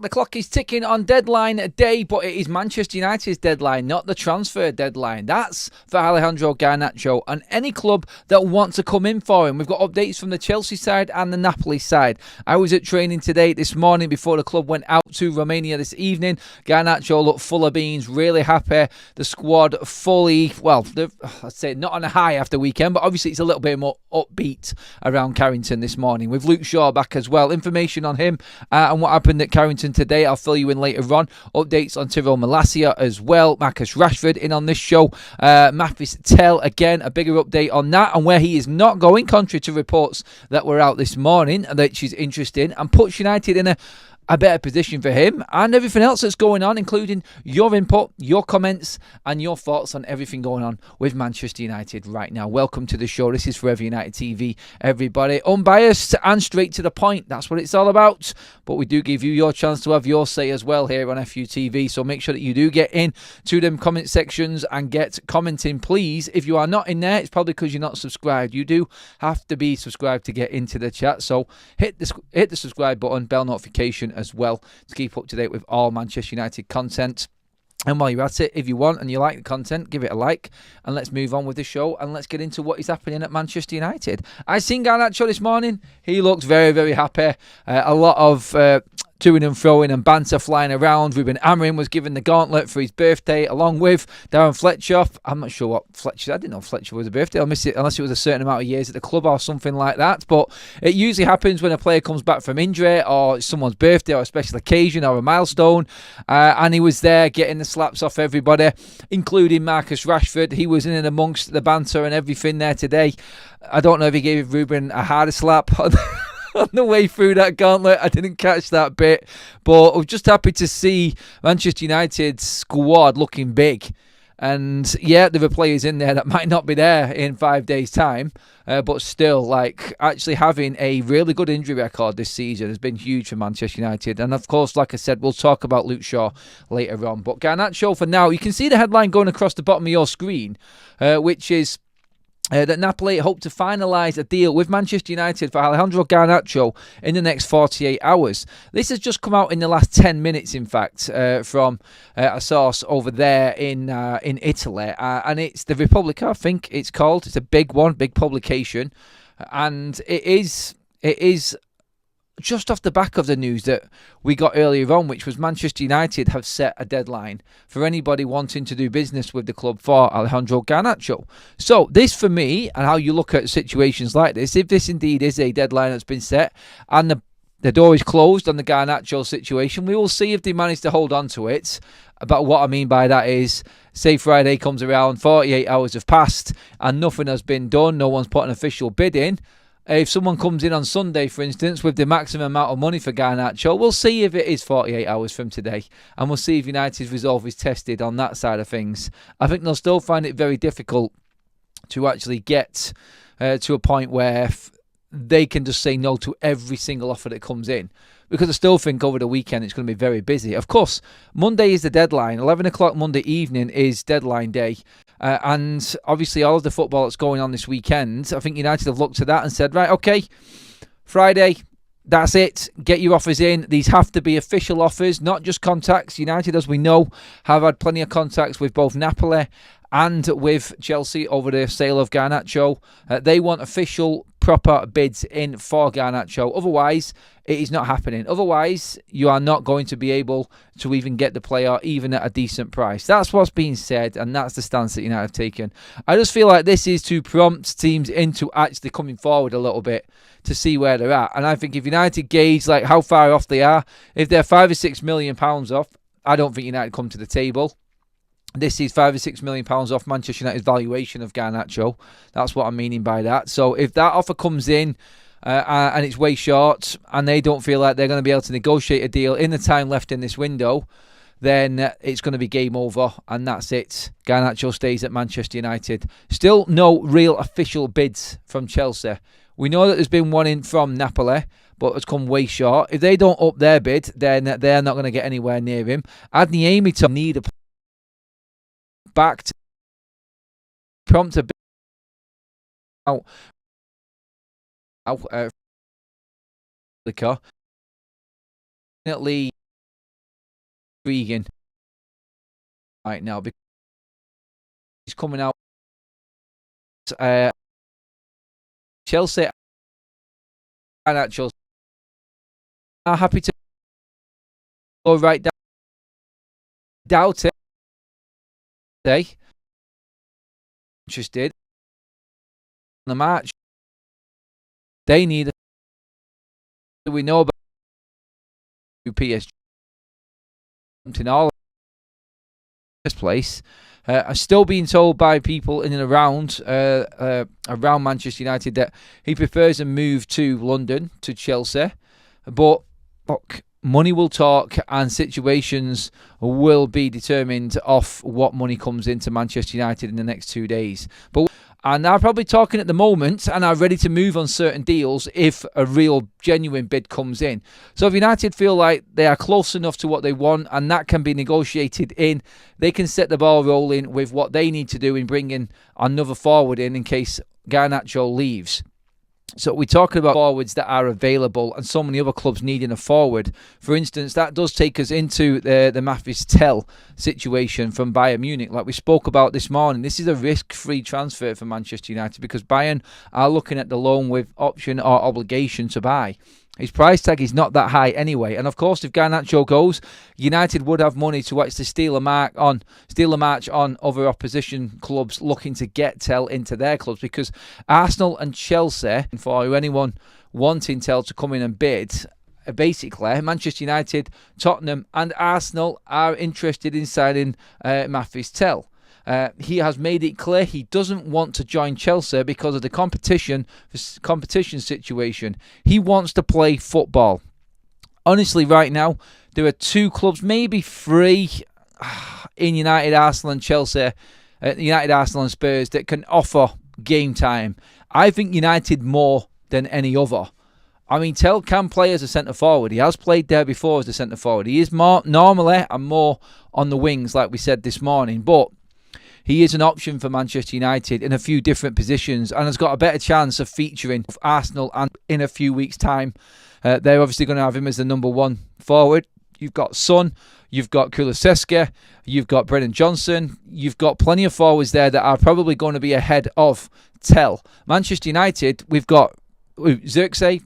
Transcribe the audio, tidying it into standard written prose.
The clock is ticking on deadline day, but it is Manchester United's deadline, not the transfer deadline. That's for Alejandro Garnacho and any club that wants to come in for him. We've got updates from the Chelsea side and the Napoli side. I was at training this morning before the club went out to Romania this evening. Garnacho looked full of beans, really happy. The squad fully, I'd say not on a high after weekend, but obviously it's a little bit more upbeat around Carrington this morning. With Luke Shaw back as well. Information on him and what happened at Carrington today, I'll fill you in later on. Updates on Tyrell Malacia as well. Marcus Rashford in on this show. Mathis Tell, again, a bigger update on that and where he is not going, contrary to reports that were out this morning, which is interesting and puts United in a better position for him and everything else that's going on, including your input, your comments and your thoughts on everything going on with Manchester United right now. Welcome to the show. This is Forever United TV, everybody. Unbiased and straight to the point. That's what it's all about. But we do give you your chance to have your say as well here on FUTV. So make sure that you do get in to them comment sections and get commenting, please. If you are not in there, it's probably because you're not subscribed. You do have to be subscribed to get into the chat. So hit the subscribe button, bell notification as well to keep up to date with all Manchester United content. And while you're at it, if you want and you like the content, give it a like and let's move on with the show and let's get into what is happening at Manchester United. I seen Garnacho this morning. He looked very, very happy. A lot of toing and throwing and banter flying around. Ruben Amorim was given the gauntlet for his birthday along with Darren Fletcher. I'm not sure what Fletcher, I didn't know Fletcher was a birthday. I'll miss it unless it was a certain amount of years at the club or something like that. But it usually happens when a player comes back from injury or it's someone's birthday or a special occasion or a milestone. And he was there getting the slaps off everybody, including Marcus Rashford. He was in and amongst the banter and everything there today. I don't know if he gave Ruben a harder slap on the way through that gauntlet. I didn't catch that bit, but I was just happy to see Manchester United's squad looking big. And yeah, there are players in there that might not be there in 5 days' time, but still, actually having a really good injury record this season has been huge for Manchester United. And of course, like I said, we'll talk about Luke Shaw later on. But Garnacho for now, you can see the headline going across the bottom of your screen, which is that Napoli hope to finalise a deal with Manchester United for Alejandro Garnacho in the next 48 hours. This has just come out in the last 10 minutes, in fact, from a source over there in Italy. And it's the Repubblica, I think it's called. It's a big one, big publication. And it is just off the back of the news that we got earlier on, which was Manchester United have set a deadline for anybody wanting to do business with the club for Alejandro Garnacho. So this, for me, and how you look at situations like this, if this indeed is a deadline that's been set and the door is closed on the Garnacho situation, we will see if they manage to hold on to it. But what I mean by that is, say Friday comes around, 48 hours have passed and nothing has been done, no one's put an official bid in. If someone comes in on Sunday, for instance, with the maximum amount of money for Garnacho, we'll see if it is 48 hours from today. And we'll see if United's resolve is tested on that side of things. I think they'll still find it very difficult to actually get to a point where they can just say no to every single offer that comes in. Because I still think over the weekend it's going to be very busy. Of course, Monday is the deadline. 11 o'clock Monday evening is deadline day. And obviously all of the football that's going on this weekend, I think United have looked at that and said, right, okay, Friday, that's it. Get your offers in. These have to be official offers, not just contacts. United, as we know, have had plenty of contacts with both Napoli and with Chelsea over the sale of Garnacho. They want official, proper bids in for Garnacho. Otherwise, it is not happening. Otherwise, you are not going to be able to even get the player even at a decent price. That's what's being said, and that's the stance that United have taken. I just feel like this is to prompt teams into actually coming forward a little bit to see where they're at. And I think if United gauge how far off they are, if they're £5 or £6 million off, I don't think United come to the table. This is £5 or £6 million off Manchester United's valuation of Garnacho. That's what I'm meaning by that. So if that offer comes in and it's way short and they don't feel like they're going to be able to negotiate a deal in the time left in this window, then it's going to be game over and that's it. Garnacho stays at Manchester United. Still no real official bids from Chelsea. We know that there's been one in from Napoli, but it's come way short. If they don't up their bid, then they're not going to get anywhere near him. Adniemi to need a back to prompt a bit out definitely intriguing right now because he's coming out. Chelsea and actually are happy to go right down. Doubt it. They interested in the match. They need. We know about PSG in all this place. I'm still being told by people in and around Manchester United that he prefers a move to London, to Chelsea. But look, money will talk and situations will be determined off what money comes into Manchester United in the next 2 days. And they're probably talking at the moment and are ready to move on certain deals if a real genuine bid comes in. So if United feel like they are close enough to what they want and that can be negotiated in, they can set the ball rolling with what they need to do in bringing another forward in case Garnacho leaves. So we're talking about forwards that are available and so many other clubs needing a forward. For instance, that does take us into the Mathis Tel situation from Bayern Munich. Like we spoke about this morning, this is a risk-free transfer for Manchester United because Bayern are looking at the loan with option or obligation to buy. His price tag is not that high anyway. And of course, if Garnacho goes, United would have money to actually steal a march on other opposition clubs looking to get Tel into their clubs, because Arsenal and Chelsea, for anyone wanting Tel to come in and bid, basically Manchester United, Tottenham and Arsenal are interested in signing Mathis Tel. He has made it clear he doesn't want to join Chelsea because of the competition situation. He wants to play football. Honestly, right now, there are 2 clubs, maybe 3, in United, Arsenal and Chelsea, United, Arsenal and Spurs, that can offer game time. I think United more than any other. I mean, Tel can play as a centre-forward. He has played there before as a centre-forward. He is more normally and more on the wings, like we said this morning, but he is an option for Manchester United in a few different positions and has got a better chance of featuring Arsenal and in a few weeks' time. They're obviously going to have him as the number 1 forward. You've got Son, you've got Kulusevski, you've got Brennan Johnson. You've got plenty of forwards there that are probably going to be ahead of Tel. Manchester United, we've got Zirkzee,